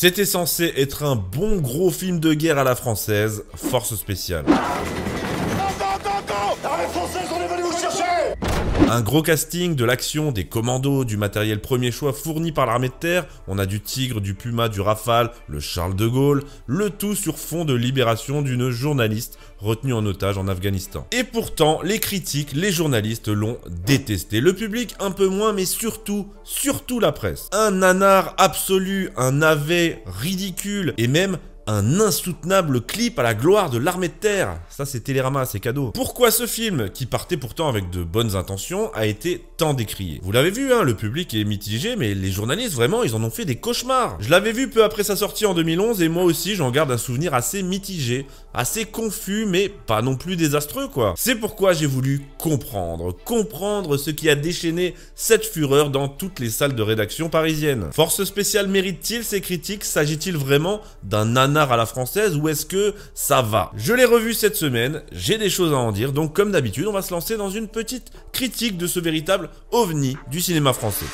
C'était censé être un bon gros film de guerre à la française, Force Spéciale. Un gros casting, de l'action, des commandos, du matériel premier choix fourni par l'armée de terre, on a du Tigre, du Puma, du Rafale, le Charles de Gaulle, le tout sur fond de libération d'une journaliste retenue en otage en Afghanistan. Et pourtant, les critiques, les journalistes l'ont détesté, le public un peu moins, mais surtout la presse. Un nanar absolu, un navet ridicule, et même un insoutenable clip à la gloire de l'armée de terre. Ça, c'est Télérama, c'est cadeau. Pourquoi ce film, qui partait pourtant avec de bonnes intentions, a été tant décrié? Vous l'avez vu, hein, le public est mitigé, mais les journalistes, vraiment, ils en ont fait des cauchemars. Je l'avais vu peu après sa sortie en 2011, et moi aussi, j'en garde un souvenir assez mitigé, assez confus, mais pas non plus désastreux, quoi. C'est pourquoi j'ai voulu comprendre ce qui a déchaîné cette fureur dans toutes les salles de rédaction parisiennes. Force Spéciale mérite-t-il ces critiques? S'agit-il vraiment d'un nanar à la française ou est-ce que ça va? Je l'ai revu cette semaine, j'ai des choses à en dire, donc comme d'habitude, on va se lancer dans une petite critique de ce véritable ovni du cinéma français.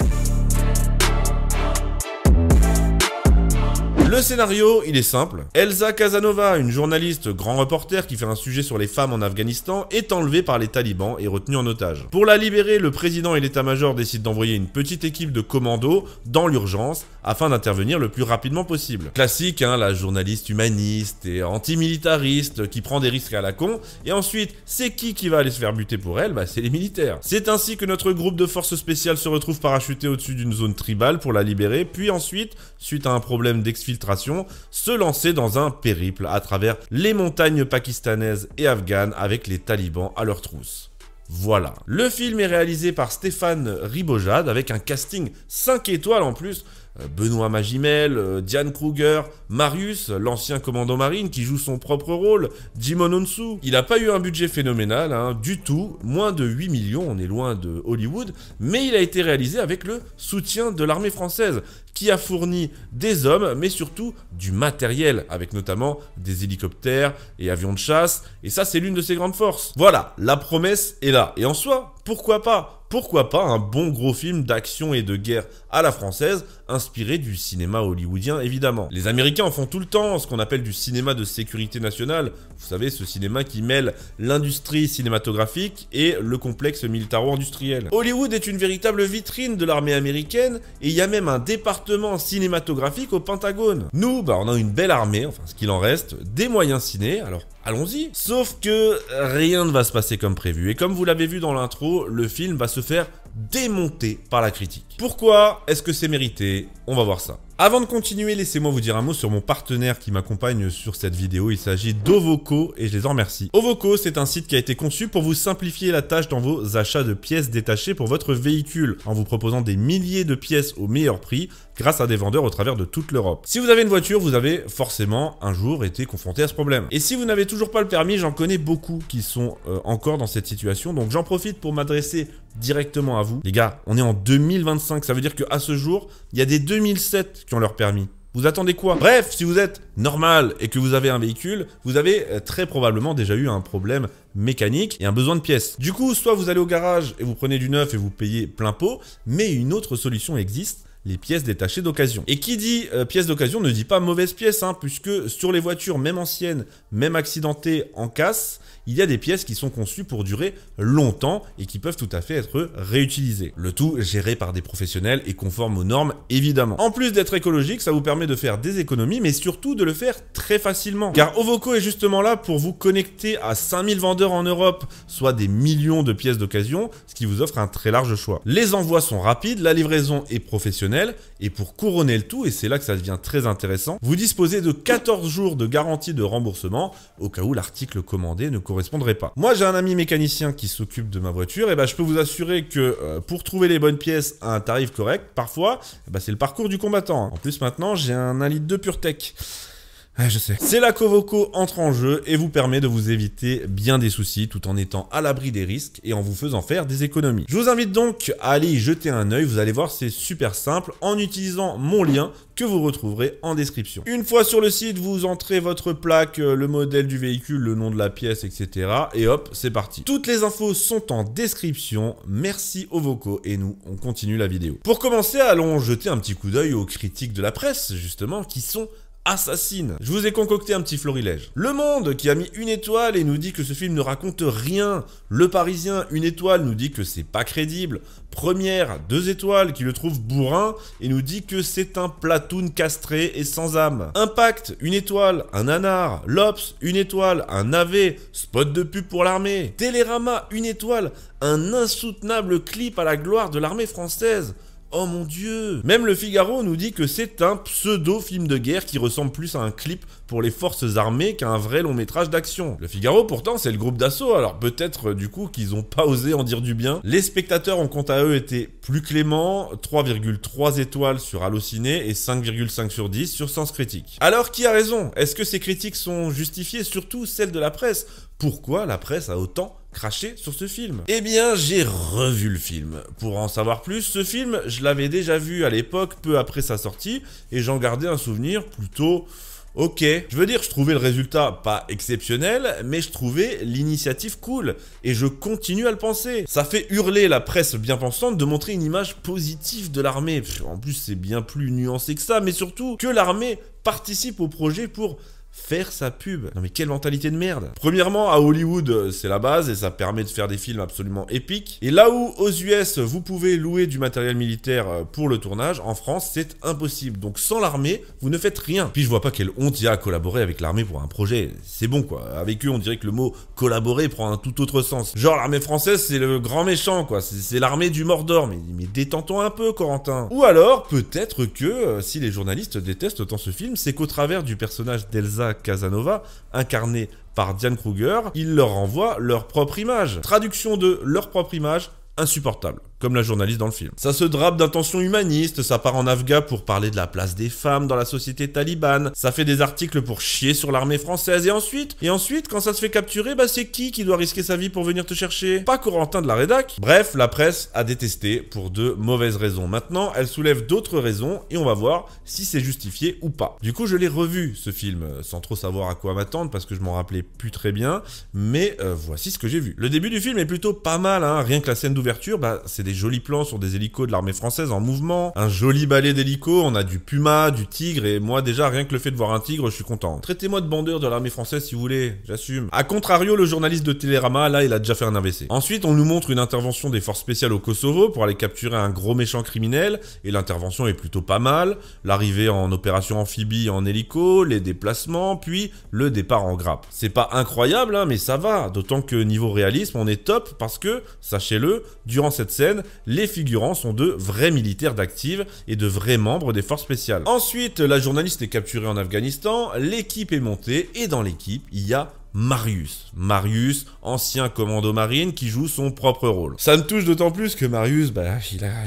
Le scénario, il est simple. Elsa Casanova, une journaliste grand reporter qui fait un sujet sur les femmes en Afghanistan, est enlevée par les talibans et retenue en otage. Pour la libérer, le président et l'état-major décident d'envoyer une petite équipe de commandos dans l'urgence afin d'intervenir le plus rapidement possible. Classique, hein, la journaliste humaniste et antimilitariste qui prend des risques à la con, et ensuite, c'est qui va aller se faire buter pour elle? Bah, c'est les militaires. C'est ainsi que notre groupe de forces spéciales se retrouve parachuté au-dessus d'une zone tribale pour la libérer, puis ensuite, suite à un problème d'exfiltration, se lancer dans un périple à travers les montagnes pakistanaises et afghanes avec les talibans à leur trousse. Voilà. Le film est réalisé par Stéphane Ribojad avec un casting 5 étoiles en plus. Benoît Magimel, Diane Kruger, Marius, l'ancien commando marine qui joue son propre rôle, Jimon Onsu. Il n'a pas eu un budget phénoménal, hein, du tout, moins de 8 millions, on est loin de Hollywood, mais il a été réalisé avec le soutien de l'armée française, qui a fourni des hommes, mais surtout du matériel, avec notamment des hélicoptères et avions de chasse, et ça c'est l'une de ses grandes forces. Voilà, la promesse est là, et en soi, pourquoi pas un bon gros film d'action et de guerre à la française, inspiré du cinéma hollywoodien évidemment. Les Américains en font tout le temps, ce qu'on appelle du cinéma de sécurité nationale. Vous savez, ce cinéma qui mêle l'industrie cinématographique et le complexe militaro-industriel. Hollywood est une véritable vitrine de l'armée américaine, et il y a même un département cinématographique au Pentagone. Nous, on a une belle armée, enfin ce qu'il en reste, des moyens ciné, alors allons-y. Sauf que rien ne va se passer comme prévu, et comme vous l'avez vu dans l'intro, le film va se faire démonter par la critique. Pourquoi est-ce que c'est mérité? On va voir ça. Avant de continuer, laissez-moi vous dire un mot sur mon partenaire qui m'accompagne sur cette vidéo. Il s'agit d'Ovoco et je les en remercie. Ovoco, c'est un site qui a été conçu pour vous simplifier la tâche dans vos achats de pièces détachées pour votre véhicule, en vous proposant des milliers de pièces au meilleur prix grâce à des vendeurs au travers de toute l'Europe. Si vous avez une voiture, vous avez forcément un jour été confronté à ce problème. Et si vous n'avez toujours pas le permis, j'en connais beaucoup qui sont encore dans cette situation, donc j'en profite pour m'adresser directement à vous. Les gars, on est en 2025, ça veut dire qu'à ce jour, il y a des 2007 qui ont leur permis. Vous attendez quoi? Bref, si vous êtes normal et que vous avez un véhicule, vous avez très probablement déjà eu un problème mécanique et un besoin de pièces. Du coup, soit vous allez au garage et vous prenez du neuf et vous payez plein pot, mais une autre solution existe, les pièces détachées d'occasion. Et qui dit pièces d'occasion ne dit pas mauvaise pièce, hein, puisque sur les voitures, même anciennes, même accidentées en casse, il y a des pièces qui sont conçues pour durer longtemps et qui peuvent tout à fait être réutilisées. Le tout géré par des professionnels et conforme aux normes, évidemment. En plus d'être écologique, ça vous permet de faire des économies, mais surtout de le faire très facilement. Car Ovoco est justement là pour vous connecter à 5000 vendeurs en Europe, soit des millions de pièces d'occasion, ce qui vous offre un très large choix. Les envois sont rapides, la livraison est professionnelle, et pour couronner le tout, et c'est là que ça devient très intéressant, vous disposez de 14 jours de garantie de remboursement, au cas où l'article commandé ne correspondrait pas. Moi, j'ai un ami mécanicien qui s'occupe de ma voiture, et je peux vous assurer que pour trouver les bonnes pièces à un tarif correct, parfois, c'est le parcours du combattant. En plus, maintenant, j'ai un 1,2 litre PureTech. Ah, je sais. C'est là qu'Ovoko entre en jeu et vous permet de vous éviter bien des soucis tout en étant à l'abri des risques et en vous faisant faire des économies. Je vous invite donc à aller y jeter un œil, vous allez voir c'est super simple en utilisant mon lien que vous retrouverez en description. Une fois sur le site, vous entrez votre plaque, le modèle du véhicule, le nom de la pièce, etc. Et hop, c'est parti. Toutes les infos sont en description. Merci Ovoko et nous, on continue la vidéo. Pour commencer, allons jeter un petit coup d'œil aux critiques de la presse, justement, qui sont assassine. Je vous ai concocté un petit florilège. Le Monde qui a mis 1 étoile et nous dit que ce film ne raconte rien. Le Parisien, 1 étoile, nous dit que c'est pas crédible. Première, 2 étoiles, qui le trouve bourrin et nous dit que c'est un platoon castré et sans âme. Impact, 1 étoile, un nanar. L'Obs, 1 étoile, un navet. Spot de pub pour l'armée. Télérama, 1 étoile, un insoutenable clip à la gloire de l'armée française. Oh mon dieu! Même le Figaro nous dit que c'est un pseudo-film de guerre qui ressemble plus à un clip pour les forces armées qu'à un vrai long métrage d'action. Le Figaro pourtant c'est le groupe d'assaut, alors peut-être du coup qu'ils ont pas osé en dire du bien. Les spectateurs ont quant à eux été plus cléments, 3,3 étoiles sur Allociné et 5,5 sur 10 sur Sens Critique. Alors qui a raison? Est-ce que ces critiques sont justifiées? Surtout celles de la presse. Pourquoi la presse a autant craché sur ce film? Eh bien, j'ai revu le film. Pour en savoir plus, ce film, je l'avais déjà vu à l'époque, peu après sa sortie, et j'en gardais un souvenir plutôt ok. Je veux dire, je trouvais le résultat pas exceptionnel, mais je trouvais l'initiative cool, et je continue à le penser. Ça fait hurler la presse bien pensante de montrer une image positive de l'armée. En plus, c'est bien plus nuancé que ça, mais surtout que l'armée participe au projet pour faire sa pub. Non mais quelle mentalité de merde. Premièrement, à Hollywood, c'est la base et ça permet de faire des films absolument épiques. Et là où aux US, vous pouvez louer du matériel militaire pour le tournage, en France, c'est impossible. Donc sans l'armée, vous ne faites rien. Puis je vois pas quelle honte il y a à collaborer avec l'armée pour un projet. C'est bon quoi. Avec eux, on dirait que le mot collaborer prend un tout autre sens. Genre l'armée française, c'est le grand méchant quoi. C'est l'armée du Mordor. Mais détends-toi un peu, Corentin. Ou alors, peut-être que si les journalistes détestent autant ce film, c'est qu'au travers du personnage d'Elsa Casanova, incarné par Diane Kruger, ils leur renvoient leur propre image. Traduction de leur propre image, insupportable, comme la journaliste dans le film. Ça se drape d'intentions humanistes, ça part en Afghan pour parler de la place des femmes dans la société talibane, ça fait des articles pour chier sur l'armée française, et ensuite, quand ça se fait capturer, bah c'est qui doit risquer sa vie pour venir te chercher? Pas Corentin de la rédac. Bref, la presse a détesté pour de mauvaises raisons. Maintenant, elle soulève d'autres raisons, et on va voir si c'est justifié ou pas. Du coup, je l'ai revu, ce film, sans trop savoir à quoi m'attendre, parce que je m'en rappelais plus très bien, mais voici ce que j'ai vu. Le début du film est plutôt pas mal, hein, rien que la scène d'ouverture, bah c'est des jolis plans sur des hélicos de l'armée française en mouvement, un joli balai d'hélicos, on a du Puma, du Tigre, et moi déjà rien que le fait de voir un tigre, je suis content. Traitez-moi de bandeur de l'armée française si vous voulez, j'assume. A contrario, le journaliste de Télérama, là il a déjà fait un AVC. Ensuite, on nous montre une intervention des forces spéciales au Kosovo pour aller capturer un gros méchant criminel, et l'intervention est plutôt pas mal, l'arrivée en opération amphibie en hélico, les déplacements, puis le départ en grappe. C'est pas incroyable, hein, mais ça va, d'autant que niveau réalisme, on est top parce que, sachez-le, durant cette scène, les figurants sont de vrais militaires d'active et de vrais membres des forces spéciales. Ensuite, la journaliste est capturée en Afghanistan, l'équipe est montée et dans l'équipe, il y a Marius, ancien commando marine qui joue son propre rôle. Ça me touche d'autant plus que Marius, bah,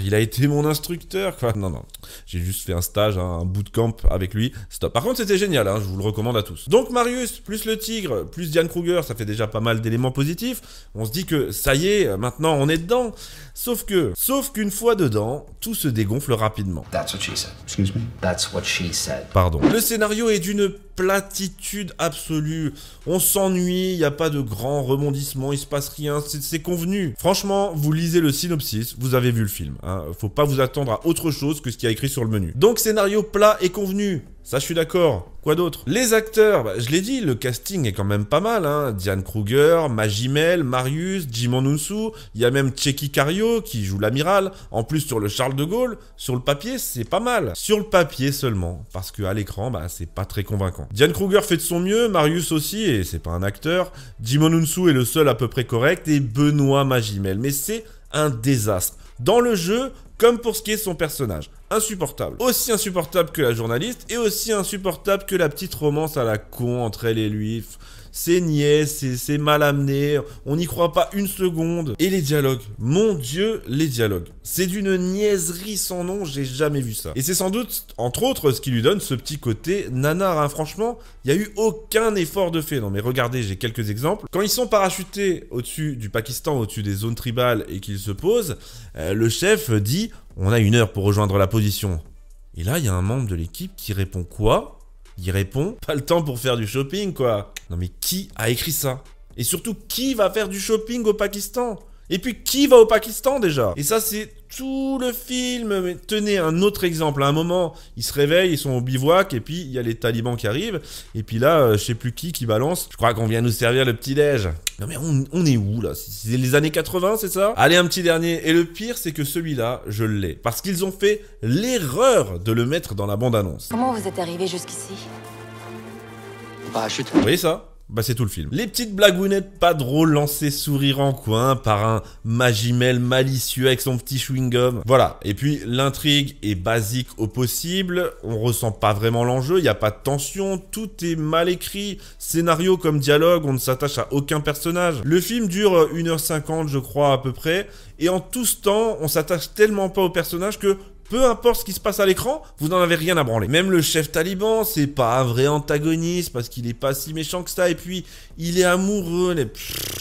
il a été mon instructeur, quoi. Non, j'ai juste fait un stage, hein, un bootcamp avec lui. Stop. Par contre, c'était génial, hein, je vous le recommande à tous. Donc Marius, plus le tigre, plus Diane Kruger, ça fait déjà pas mal d'éléments positifs. On se dit que ça y est, maintenant on est dedans. Sauf qu'une fois dedans, tout se dégonfle rapidement. That's what she said. Excuse me? That's what she said. Pardon. Le scénario est d'une platitude absolue. On s'ennuie, il n'y a pas de grands rebondissements, il se passe rien, c'est convenu. Franchement, vous lisez le synopsis, vous avez vu le film. Hein. Faut pas vous attendre à autre chose que ce qu'il y a écrit sur le menu. Donc scénario plat et convenu. Ça, je suis d'accord. Quoi d'autre? Les acteurs, bah, je l'ai dit, le casting est quand même pas mal. Hein. Diane Kruger, Magimel, Marius, Djimon Hounsou, il y a même Tchéky Karyo qui joue l'amiral. En plus, sur le Charles de Gaulle, sur le papier, c'est pas mal. Sur le papier seulement, parce qu'à l'écran, bah, c'est pas très convaincant. Diane Kruger fait de son mieux, Marius aussi, et c'est pas un acteur. Djimon Hounsou est le seul à peu près correct, et Benoît Magimel. Mais c'est un désastre. Dans le jeu, comme pour ce qui est de son personnage. insupportable. Aussi insupportable que la journaliste et aussi insupportable que la petite romance à la con entre elle et lui. C'est niais, c'est mal amené, on n'y croit pas une seconde. Et les dialogues, mon Dieu, les dialogues. C'est d'une niaiserie sans nom, j'ai jamais vu ça. Et c'est sans doute, entre autres, ce qui lui donne ce petit côté nanar, hein. Franchement, il n'y a eu aucun effort de fait. Non mais regardez, j'ai quelques exemples. Quand ils sont parachutés au-dessus du Pakistan, au-dessus des zones tribales et qu'ils se posent, le chef dit « On a 1 heure pour rejoindre la position ». Et là, il y a un membre de l'équipe qui répond quoi ? Il répond « Pas le temps pour faire du shopping, quoi ». Non mais qui a écrit ça? Et surtout, qui va faire du shopping au Pakistan? Et puis, qui va au Pakistan déjà? Et ça, c'est tout le film. Mais tenez, un autre exemple. À un moment, ils se réveillent, ils sont au bivouac, et puis il y a les talibans qui arrivent. Et puis là, je sais plus qui balance. Je crois qu'on vient nous servir le petit-déj. Non mais on est où là? C'est les années 80, c'est ça? Allez, un petit dernier. Et le pire, c'est que celui-là, je l'ai. Parce qu'ils ont fait l'erreur de le mettre dans la bande-annonce. Comment vous êtes arrivé jusqu'ici? Parachute. Vous voyez ça? Bah c'est tout le film. Les petites blagounettes pas drôles lancées sourire en coin par un Magimel malicieux avec son petit chewing-gum. Voilà. Et puis l'intrigue est basique au possible, on ressent pas vraiment l'enjeu, il n'y a pas de tension, tout est mal écrit, scénario comme dialogue, on ne s'attache à aucun personnage. Le film dure 1h50 je crois à peu près, et en tout ce temps, on s'attache tellement pas aux personnages que peu importe ce qui se passe à l'écran, vous n'en avez rien à branler. Même le chef taliban, c'est pas un vrai antagoniste parce qu'il est pas si méchant que ça. Et puis, il est amoureux.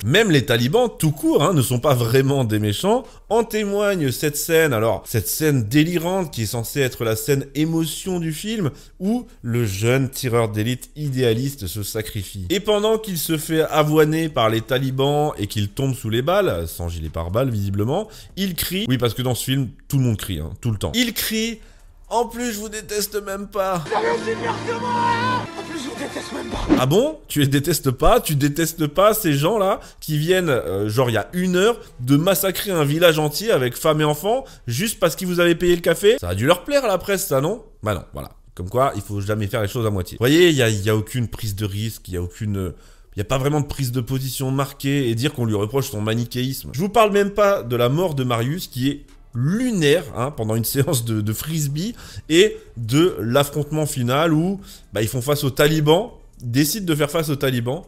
Même les talibans, tout court, hein, ne sont pas vraiment des méchants. En témoigne cette scène, alors, cette scène délirante qui est censée être la scène émotion du film où le jeune tireur d'élite idéaliste se sacrifie. Et pendant qu'il se fait avoiner par les talibans et qu'il tombe sous les balles, sans gilet pare-balles visiblement, il crie. Oui, parce que dans ce film, tout le monde crie, hein, tout le temps. Il crie « En plus, je vous déteste même pas !» En plus, je vous déteste même pas. Ah bon? Tu les détestes pas? Tu détestes pas ces gens-là qui viennent, genre il y a 1 heure, de massacrer un village entier avec femmes et enfants juste parce qu'ils vous avaient payé le café? Ça a dû leur plaire à la presse, ça, non? Bah non, voilà. Comme quoi, il faut jamais faire les choses à moitié. Vous voyez, il y a aucune prise de risque, il y a aucune... Il n'y a pas vraiment de prise de position marquée et dire qu'on lui reproche son manichéisme. Je vous parle même pas de la mort de Marius qui est lunaire hein, pendant une séance de frisbee et de l'affrontement final où ils font face aux talibans, décident de faire face aux talibans,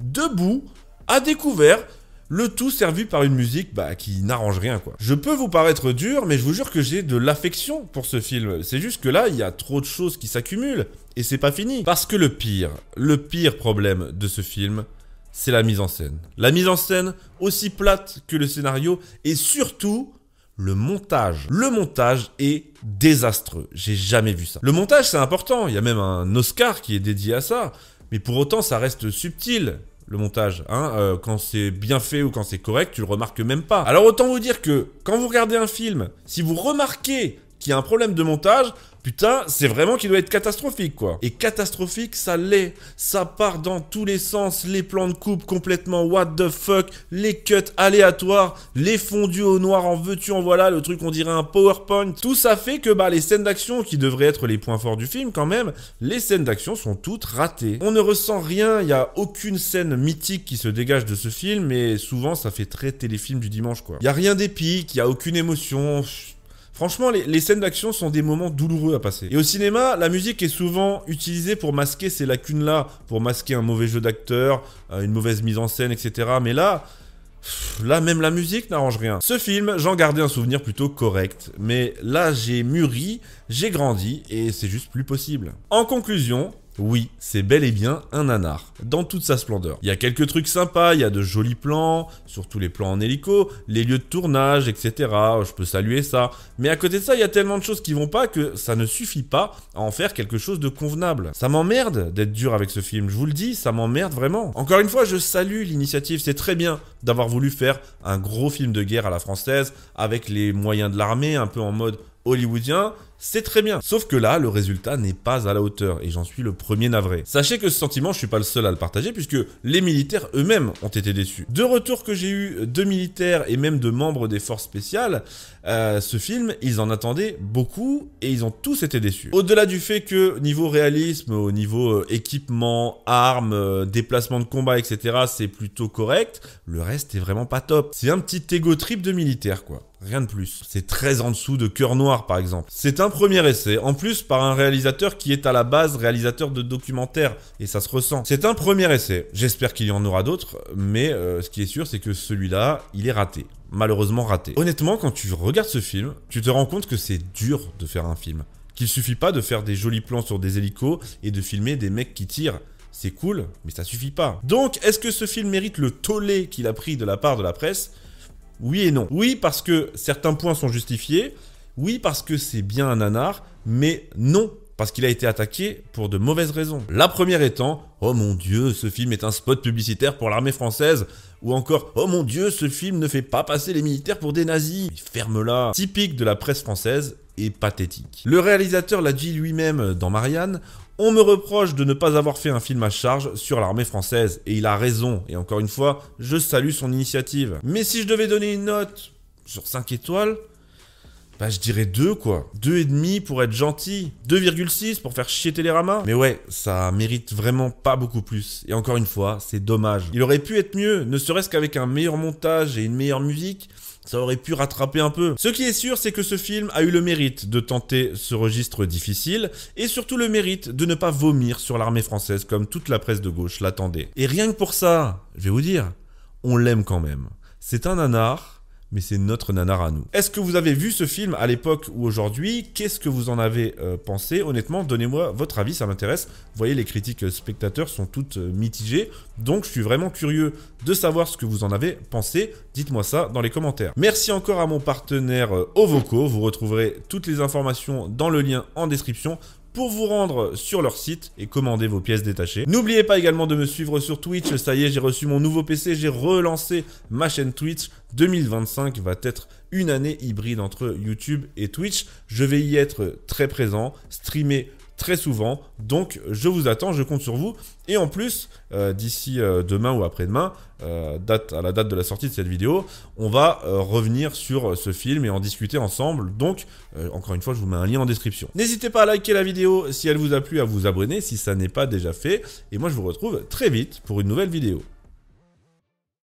debout, à découvert, le tout servi par une musique qui n'arrange rien quoi. Je peux vous paraître dur, mais je vous jure que j'ai de l'affection pour ce film. C'est juste que là, il y a trop de choses qui s'accumulent et c'est pas fini. Parce que le pire problème de ce film, c'est la mise en scène. La mise en scène aussi plate que le scénario et surtout le montage. Le montage est désastreux. J'ai jamais vu ça. Le montage, c'est important. Il y a même un Oscar qui est dédié à ça. Mais pour autant, ça reste subtil. Le montage, hein, quand c'est bien fait ou quand c'est correct, tu le remarques même pas. Alors autant vous dire que quand vous regardez un film, si vous remarquez qu'il y a un problème de montage, putain, c'est vraiment qu'il doit être catastrophique, quoi. Et catastrophique, ça l'est. Ça part dans tous les sens, les plans de coupe complètement what the fuck, les cuts aléatoires, les fondus au noir en veux-tu en voilà, le truc on dirait un PowerPoint. Tout ça fait que les scènes d'action qui devraient être les points forts du film quand même, les scènes d'action sont toutes ratées. On ne ressent rien, il n'y a aucune scène mythique qui se dégage de ce film, mais souvent ça fait très téléfilm du dimanche, quoi. Il n'y a rien d'épique, il n'y a aucune émotion... Franchement, les scènes d'action sont des moments douloureux à passer. Et au cinéma, la musique est souvent utilisée pour masquer ces lacunes-là, pour masquer un mauvais jeu d'acteur, une mauvaise mise en scène, etc. Mais là, même la musique n'arrange rien. Ce film, j'en gardais un souvenir plutôt correct. Mais là, j'ai mûri, j'ai grandi, et c'est juste plus possible. En conclusion... Oui, c'est bel et bien un nanar, dans toute sa splendeur. Il y a quelques trucs sympas, il y a de jolis plans, surtout les plans en hélico, les lieux de tournage, etc. Je peux saluer ça. Mais à côté de ça, il y a tellement de choses qui vont pas que ça ne suffit pas à en faire quelque chose de convenable. Ça m'emmerde d'être dur avec ce film, je vous le dis, ça m'emmerde vraiment. Encore une fois, je salue l'initiative, c'est très bien d'avoir voulu faire un gros film de guerre à la française, avec les moyens de l'armée, un peu en mode hollywoodien, c'est très bien. Sauf que là, le résultat n'est pas à la hauteur et j'en suis le premier navré. Sachez que ce sentiment, je suis pas le seul à le partager puisque les militaires eux-mêmes ont été déçus. De retours que j'ai eu de militaires et même de membres des forces spéciales, ce film, ils en attendaient beaucoup et ils ont tous été déçus. Au-delà du fait que niveau réalisme, au niveau équipement, armes, déplacement de combat, etc., c'est plutôt correct, le reste est vraiment pas top. C'est un petit ego trip de militaire, quoi. Rien de plus. C'est très en dessous de Cœur Noir, par exemple. C'est un premier essai, en plus par un réalisateur qui est à la base réalisateur de documentaires, et ça se ressent. C'est un premier essai, j'espère qu'il y en aura d'autres, mais ce qui est sûr c'est que celui-là, il est raté. Malheureusement raté. Honnêtement, quand tu regardes ce film, tu te rends compte que c'est dur de faire un film. Qu'il suffit pas de faire des jolis plans sur des hélicos et de filmer des mecs qui tirent. C'est cool, mais ça suffit pas. Donc, est-ce que ce film mérite le tollé qu'il a pris de la part de la presse? Oui et non. Oui, parce que certains points sont justifiés. Oui, parce que c'est bien un nanar. Mais non, parce qu'il a été attaqué pour de mauvaises raisons. La première étant, oh mon dieu, ce film est un spot publicitaire pour l'armée française. Ou encore, oh mon dieu, ce film ne fait pas passer les militaires pour des nazis. Mais ferme-la. Typique de la presse française et pathétique. Le réalisateur l'a dit lui-même dans Marianne. On me reproche de ne pas avoir fait un film à charge sur l'armée française, et il a raison, et encore une fois, je salue son initiative. Mais si je devais donner une note sur 5 étoiles, bah je dirais 2 quoi. 2,5 pour être gentil, 2,6 pour faire chier Télérama. Mais ouais, ça mérite vraiment pas beaucoup plus, et encore une fois, c'est dommage. Il aurait pu être mieux, ne serait-ce qu'avec un meilleur montage et une meilleure musique, ça aurait pu rattraper un peu. Ce qui est sûr, c'est que ce film a eu le mérite de tenter ce registre difficile, et surtout le mérite de ne pas vomir sur l'armée française comme toute la presse de gauche l'attendait. Et rien que pour ça, je vais vous dire, on l'aime quand même. C'est un nanar, mais c'est notre nanar à nous. Est-ce que vous avez vu ce film à l'époque ou aujourd'hui? Qu'est-ce que vous en avez pensé? Honnêtement, donnez-moi votre avis, ça m'intéresse. Vous voyez, les critiques spectateurs sont toutes mitigées, donc je suis vraiment curieux de savoir ce que vous en avez pensé. Dites-moi ça dans les commentaires. Merci encore à mon partenaire Ovoco, vous retrouverez toutes les informations dans le lien en description pour vous rendre sur leur site et commander vos pièces détachées. N'oubliez pas également de me suivre sur Twitch, ça y est, j'ai reçu mon nouveau PC, j'ai relancé ma chaîne Twitch. 2025 va être une année hybride entre YouTube et Twitch. Je vais y être très présent, streamer très souvent, donc je vous attends, je compte sur vous. Et en plus, d'ici demain ou après-demain, à la date de la sortie de cette vidéo, on va revenir sur ce film et en discuter ensemble. Donc, encore une fois, je vous mets un lien en description. N'hésitez pas à liker la vidéo si elle vous a plu, à vous abonner si ça n'est pas déjà fait. Et moi, je vous retrouve très vite pour une nouvelle vidéo.